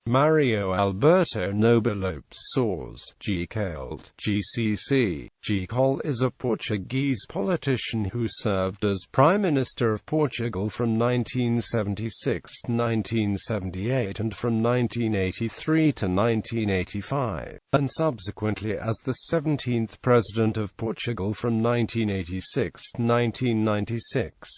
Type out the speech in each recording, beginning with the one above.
Mário Alberto Nobre Lopes Soares, GColTE, GCC. GColL is a Portuguese politician who served as Prime Minister of Portugal from 1976 to 1978 and from 1983 to 1985, and subsequently as the 17th President of Portugal from 1986 to 1996.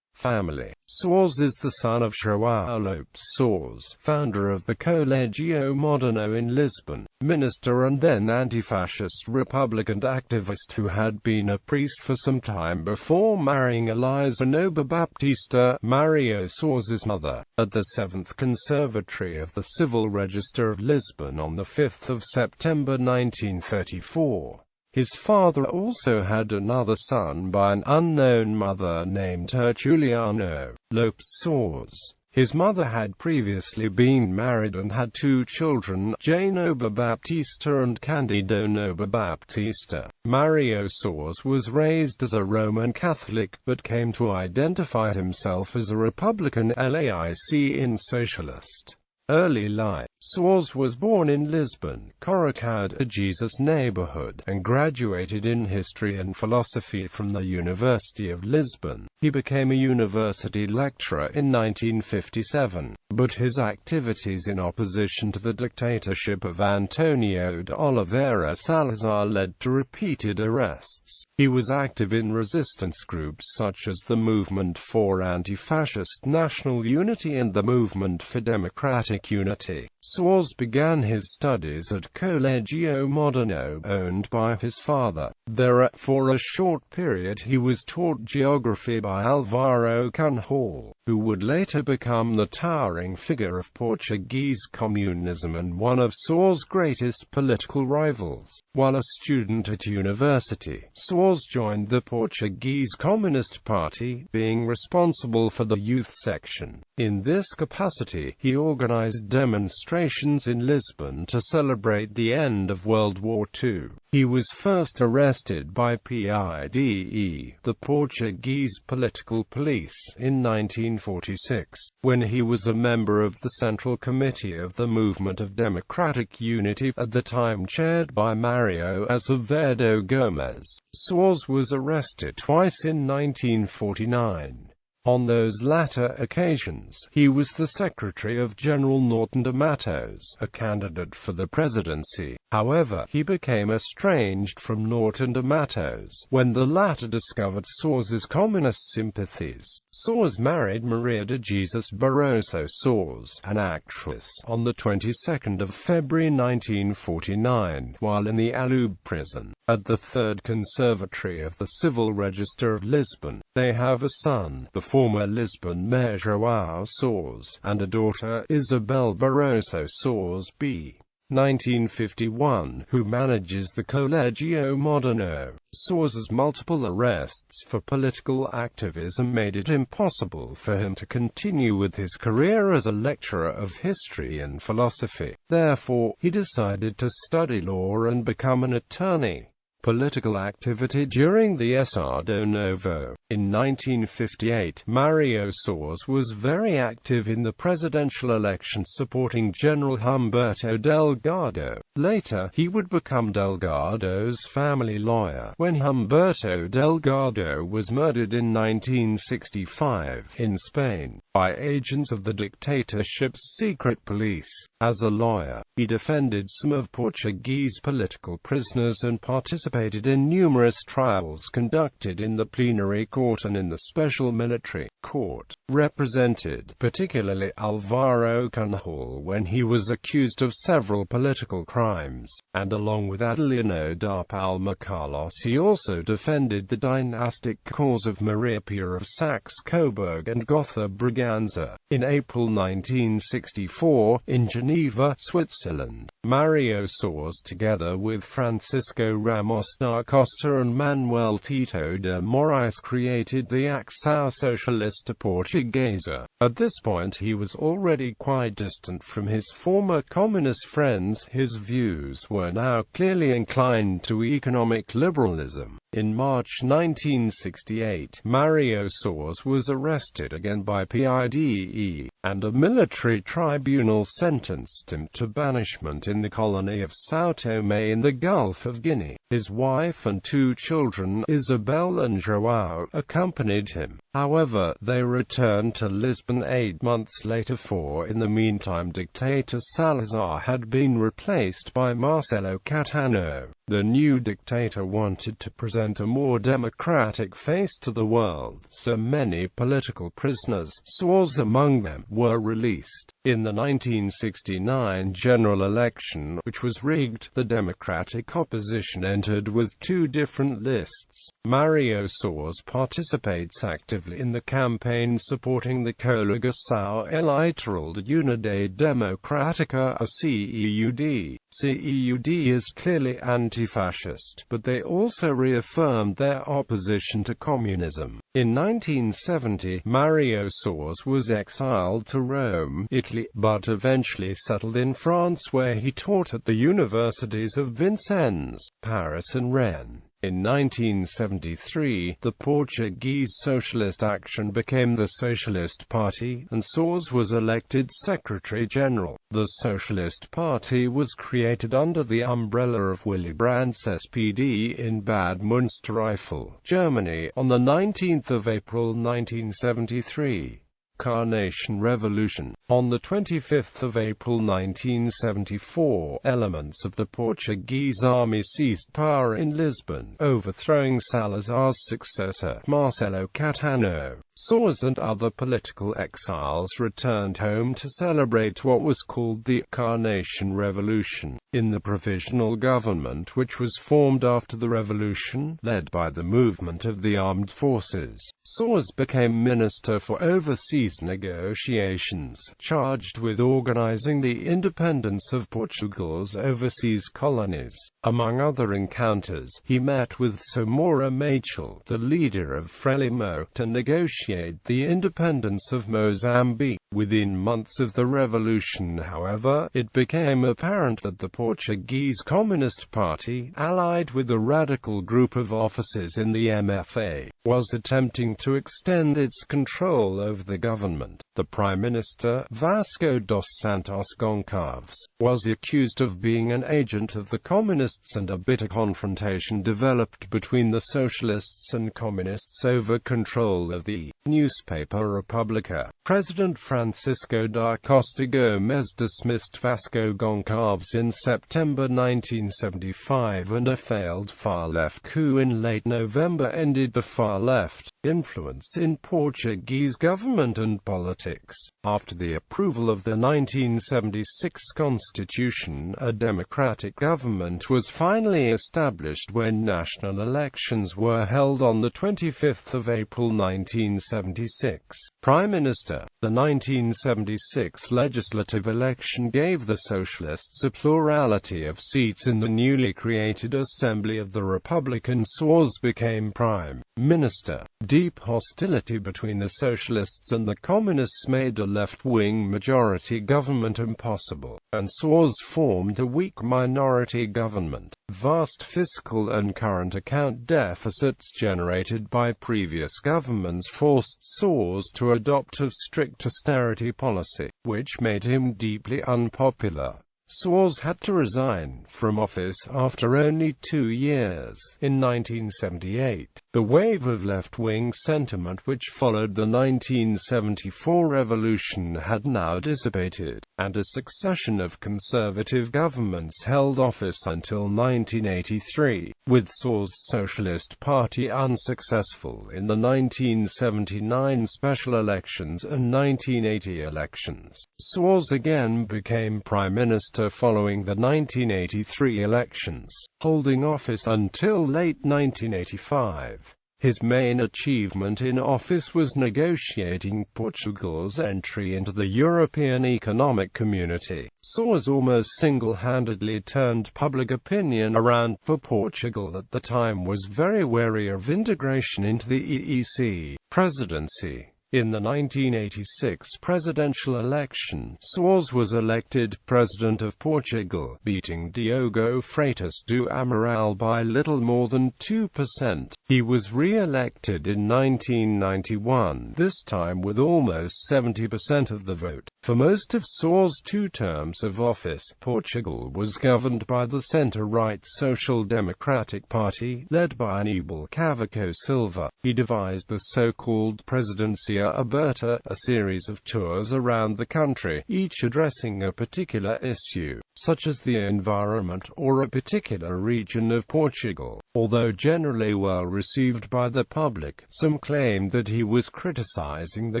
Family. Soares is the son of João Lopes Soares, founder of the Colégio Moderno in Lisbon, minister and then anti-fascist Republican activist who had been a priest for some time before marrying Elisa Nobre Baptista, Mário Soares' mother, at the 7th Conservatory of the Civil Register of Lisbon on 5 September 1934. His father also had another son by an unknown mother named Tertuliano Lopes Soares. His mother had previously been married and had two children, Jane Nobre Baptista and Candido Nobre Baptista. Mário Soares was raised as a Roman Catholic, but came to identify himself as a Republican laic in socialist. Early life. Soares was born in Lisbon, Coracao de Jesus neighborhood, and graduated in history and philosophy from the University of Lisbon. He became a university lecturer in 1957, but his activities in opposition to the dictatorship of Antonio de Oliveira Salazar led to repeated arrests. He was active in resistance groups such as the Movement for Anti-Fascist National Unity and the Movement for Democratic Unity. Soares began his studies at Colégio Moderno, owned by his father. There, for a short period he was taught geography by Álvaro Cunhal, who would later become the towering figure of Portuguese communism and one of Soares' greatest political rivals. While a student at university, Soares joined the Portuguese Communist Party, being responsible for the youth section. In this capacity, he organized demonstrations in Lisbon to celebrate the end of World War II. He was first arrested by PIDE, the Portuguese political police, in 1946, when he was a member of the Central Committee of the Movement of Democratic Unity, at the time chaired by Mário Azevedo Gomes. Soares was arrested twice in 1949. On those latter occasions, he was the secretary of General Norton de Matos, a candidate for the presidency. However, he became estranged from Norton de Matos when the latter discovered Soares' communist sympathies. Soares married Maria de Jesus Barroso Soares, an actress, on the 22nd of February 1949, while in the Alube prison. At the 3rd Conservatory of the Civil Register of Lisbon, they have a son, the former Lisbon Mayor João Soares, and a daughter, Isabel Barroso Soares b. 1951, who manages the Colégio Moderno. Soares' multiple arrests for political activism made it impossible for him to continue with his career as a lecturer of history and philosophy. Therefore, he decided to study law and become an attorney. Political activity during the Estado Novo. In 1958, Mário Soares was very active in the presidential election supporting General Humberto Delgado. Later, he would become Delgado's family lawyer when Humberto Delgado was murdered in 1965 in Spain by agents of the dictatorship's secret police. As a lawyer, he defended some of Portuguese political prisoners and participated in numerous trials conducted in the plenary court and in the special military court. Represented particularly Álvaro Cunhal when he was accused of several political crimes, and along with Adeliano da Palma Carlos he also defended the dynastic cause of Maria Pia of Saxe-Coburg and Gotha Braganza. In April 1964, in Geneva, Switzerland, Mário Soares together with Francisco Ramos da Costa and Manuel Tito de Moraes created the Ação Socialista Portuguesa. At this point he was already quite distant from his former communist friends. His views were now clearly inclined to economic liberalism. In March 1968, Mário Soares was arrested again by PIDE, and a military tribunal sentenced him to banishment in the colony of São Tomé in the Gulf of Guinea. His wife and 2 children, Isabel and João, accompanied him. However, they returned to Lisbon 8 months later, for in the meantime dictator Salazar had been replaced by Marcelo Caetano. The new dictator wanted to present a more democratic face to the world, so many political prisoners, Soares among them, were released. In the 1969 general election, which was rigged, the Democratic opposition entered with 2 different lists. Mário Soares participates actively in the campaign supporting the Coligação Eleitoral de Unidade Democrática, a CEUD. CEUD is clearly anti-fascist, but they also reaffirmed their opposition to communism. In 1970, Mário Soares was exiled to Rome, Italy, but eventually settled in France, where he taught at the universities of Vincennes, Paris and Rennes. In 1973, the Portuguese Socialist Action became the Socialist Party, and Soares was elected Secretary-General. The Socialist Party was created under the umbrella of Willy Brandt's SPD in Bad Münstereifel, Germany, on 19 April 1973. Carnation Revolution. On 25 April 1974, elements of the Portuguese army seized power in Lisbon, overthrowing Salazar's successor, Marcelo Caetano. Soares and other political exiles returned home to celebrate what was called the Carnation Revolution. In the provisional government which was formed after the revolution, led by the movement of the armed forces, Soares became Minister for Overseas Negotiations, charged with organizing the independence of Portugal's overseas colonies. Among other encounters, he met with Samora Machel, the leader of Frelimo, to negotiate the independence of Mozambique. Within months of the revolution, however, it became apparent that the Portuguese Communist Party, allied with a radical group of officers in the MFA, was attempting to extend its control over the government. The Prime Minister, Vasco dos Santos Goncalves, was accused of being an agent of the Communists, and a bitter confrontation developed between the Socialists and Communists over control of the newspaper República. President Francisco da Costa Gomes dismissed Vasco Goncalves in September 1975, and a failed far-left coup in late November ended the far-left influence in Portuguese government and politics. After the approval of the 1976 constitution, a democratic government was finally established when national elections were held on 25 April 1976. Prime Minister. The 1976 legislative election gave the Socialists a plurality of seats in the newly created Assembly of the Republic, and Soares became Prime Minister. Deep hostility between the Socialists and the Communists made a left-wing majority government impossible, and Soares formed a weak minority government. Vast fiscal and current account deficits generated by previous governments forced Soares to adopt a strict austerity policy, which made him deeply unpopular. Soares had to resign from office after only 2 years. In 1978, the wave of left-wing sentiment which followed the 1974 revolution had now dissipated, and a succession of conservative governments held office until 1983, with Soares' Socialist Party unsuccessful in the 1979 special elections and 1980 elections. Soares again became Prime Minister following the 1983 elections, holding office until late 1985. His main achievement in office was negotiating Portugal's entry into the European Economic Community. Soares almost single-handedly turned public opinion around, for Portugal at the time was very wary of integration into the EEC presidency. In the 1986 presidential election, Soares was elected President of Portugal, beating Diogo Freitas do Amaral by little more than 2%. He was re-elected in 1991, this time with almost 70% of the vote. For most of Soares' 2 terms of office, Portugal was governed by the centre-right Social Democratic Party, led by Aníbal Cavaco Silva. He devised the so-called Presidencia Alberto, a series of tours around the country, each addressing a particular issue, such as the environment or a particular region of Portugal. Although generally well received by the public, some claimed that he was criticizing the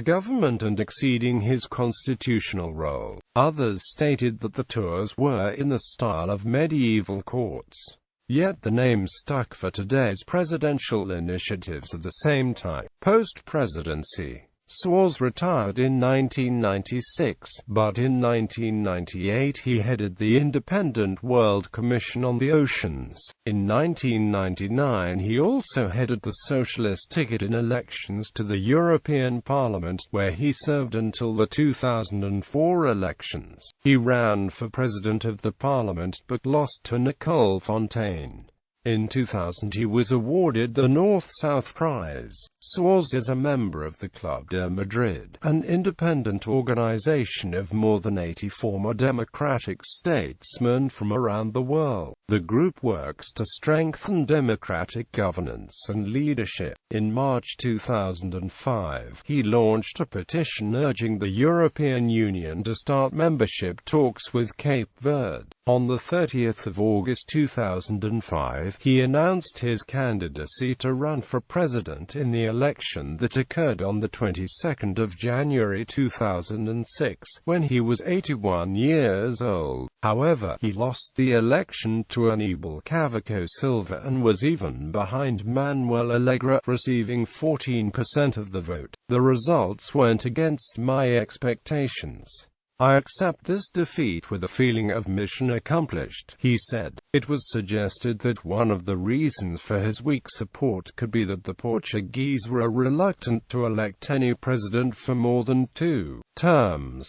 government and exceeding his constitutional role. Others stated that the tours were in the style of medieval courts. Yet the name stuck for today's presidential initiatives of the same type. Post-presidency, Soares retired in 1996, but in 1998 he headed the Independent World Commission on the Oceans. In 1999 he also headed the socialist ticket in elections to the European Parliament, where he served until the 2004 elections. He ran for President of the Parliament but lost to Nicole Fontaine. In 2000 he was awarded the North-South Prize. Soares is a member of the Club de Madrid, an independent organization of more than 80 former democratic statesmen from around the world. The group works to strengthen democratic governance and leadership. In March 2005, he launched a petition urging the European Union to start membership talks with Cape Verde. On the 30th of August 2005, he announced his candidacy to run for president in the election that occurred on the 22nd of January 2006, when he was 81 years old. However, he lost the election to Aníbal Cavaco Silva and was even behind Manuel Alegre, receiving 14% of the vote. The results went against my expectations. I accept this defeat with a feeling of mission accomplished, he said. It was suggested that one of the reasons for his weak support could be that the Portuguese were reluctant to elect any president for more than 2 terms.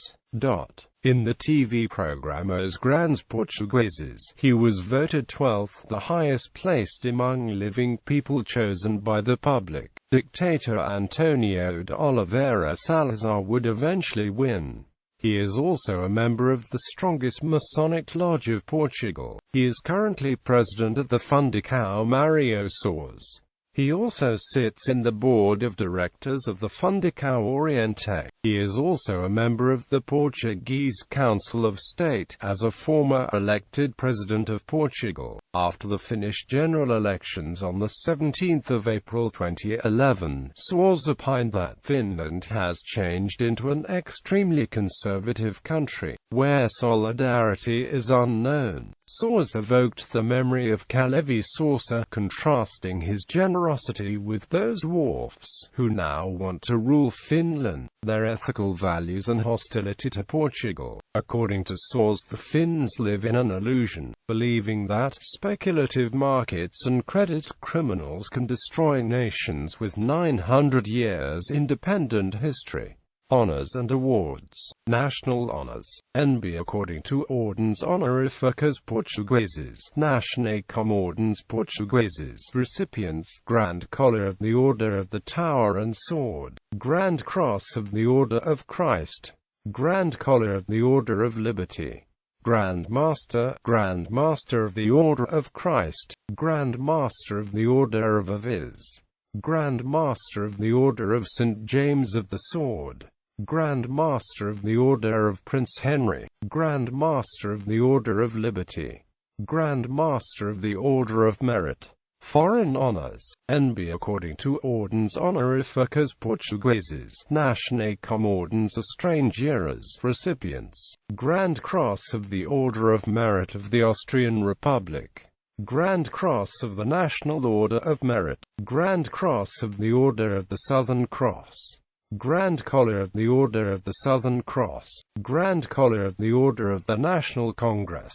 In the TV program Os Grandes Portugueses, he was voted 12th, the highest placed among living people chosen by the public. Dictator António de Oliveira Salazar would eventually win. He is also a member of the strongest Masonic Lodge of Portugal. He is currently president of the Fundação Mário Soares. He also sits in the board of directors of the Fundação Oriente. He is also a member of the Portuguese Council of State. As a former elected President of Portugal, after the Finnish general elections on the 17th of April 2011, Soares opined that Finland has changed into an extremely conservative country, where solidarity is unknown. Soares evoked the memory of Kalevi Sorsa, contrasting his generosity with those dwarfs who now want to rule Finland, their ethical values and hostility to Portugal. According to Soares, the Finns live in an illusion, believing that speculative markets and credit criminals can destroy nations with 900 years independent history. Honours and awards. National honours. NB according to Ordens Honoríficas Portugueses. Nationae com Ordens Portugueses. Recipients: Grand Collar of the Order of the Tower and Sword, Grand Cross of the Order of Christ, Grand Collar of the Order of Liberty, Grand Master of the Order of Christ, Grand Master of the Order of Aviz, Grand Master of the Order of St. James of the Sword, Grand Master of the Order of Prince Henry, Grand Master of the Order of Liberty, Grand Master of the Order of Merit. Foreign honours. NB according to Ordens Honoríficas Portugueses. Nationae com Ordens Estrangeiras. Recipients: Grand Cross of the Order of Merit of the Austrian Republic, Grand Cross of the National Order of Merit, Grand Cross of the Order of the Southern Cross, Grand Collar of the Order of the Southern Cross, Grand Collar of the Order of the National Congress,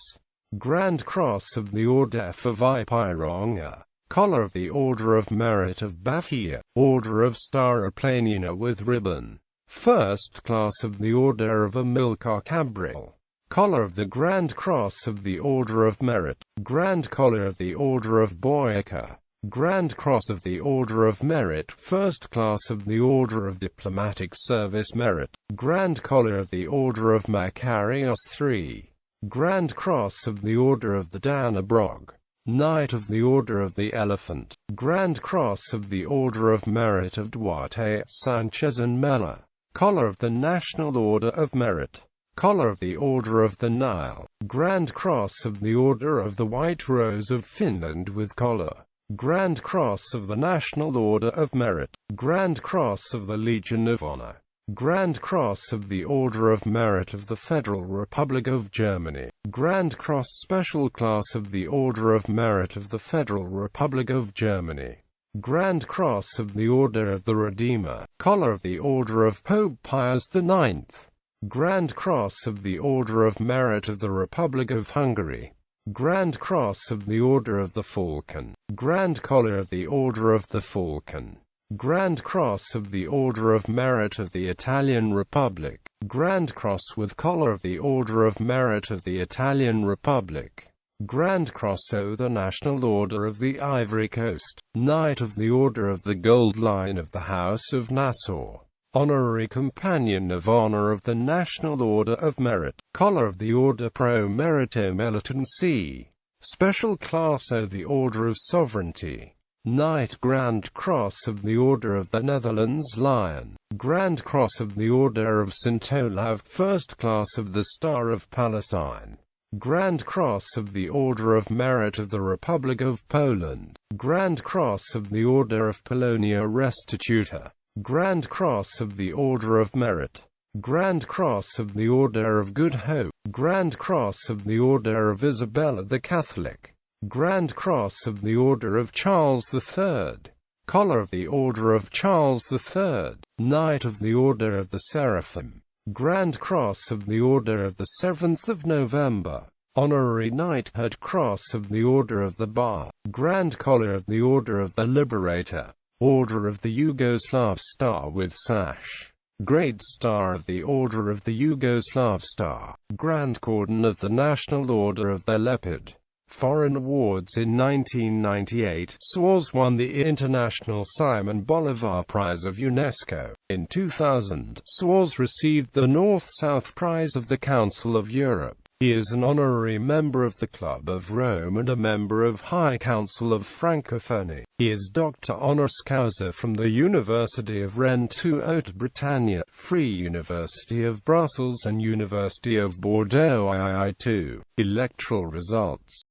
Grand Cross of the Order for Vipironga. Collar of the Order of Merit of Bafia, Order of Star Planina with ribbon. First Class of the Order of Amilcar Cabral. Collar of the Grand Cross of the Order of Merit. Grand Collar of the Order of Boyaca. Grand Cross of the Order of Merit. First Class of the Order of Diplomatic Service Merit. Grand Collar of the Order of Macarius III. Grand Cross of the Order of the Dannebrog. Knight of the Order of the Elephant. Grand Cross of the Order of Merit of Duarte, Sanchez and Mella. Collar of the National Order of Merit. Collar of the Order of the Nile. Grand Cross of the Order of the White Rose of Finland with collar. Grand Cross of the National Order of Merit. Grand Cross of the Legion of Honor. Grand Cross of the Order of Merit of the Federal Republic of Germany. Grand Cross Special Class of the Order of Merit of the Federal Republic of Germany. Grand Cross of the Order of the Redeemer. Collar of the Order of Pope Pius IX. Grand Cross of the Order of Merit of the Republic of Hungary. Grand Cross of the Order of the Falcon. Grand Collar of the Order of the Falcon. Grand Cross of the Order of Merit of the Italian Republic. Grand Cross with Collar of the Order of Merit of the Italian Republic. Grand Cross of the National Order of the Ivory Coast. Knight of the Order of the Gold Line of the House of Nassau. Honorary Companion of Honor of the National Order of Merit. Collar of the Order Pro Merito Militancy. Special Class of the Order of Sovereignty. Knight Grand Cross of the Order of the Netherlands Lion. Grand Cross of the Order of St. Olaf. First Class of the Star of Palestine. Grand Cross of the Order of Merit of the Republic of Poland. Grand Cross of the Order of Polonia Restituta. Grand Cross of the Order of Merit. Grand Cross of the Order of Good Hope. Grand Cross of the Order of Isabella the Catholic. Grand Cross of the Order of Charles III. Collar of the Order of Charles III. Knight of the Order of the Seraphim. Grand Cross of the Order of the 7th of November. Honorary Knighthood Cross of the Order of the Bar. Grand Collar of the Order of the Liberator. Order of the Yugoslav Star with sash. Great Star of the Order of the Yugoslav Star. Grand Cordon of the National Order of the Leopard. Foreign awards. In 1998, Soares won the International Simon Bolivar Prize of UNESCO. In 2000, Soares received the North-South Prize of the Council of Europe. He is an honorary member of the Club of Rome and a member of High Council of Francophonie. He is Doctor Honoris Causa from the University of Rennes to Haute Bretagne, Free University of Brussels and University of Bordeaux II. Electoral results.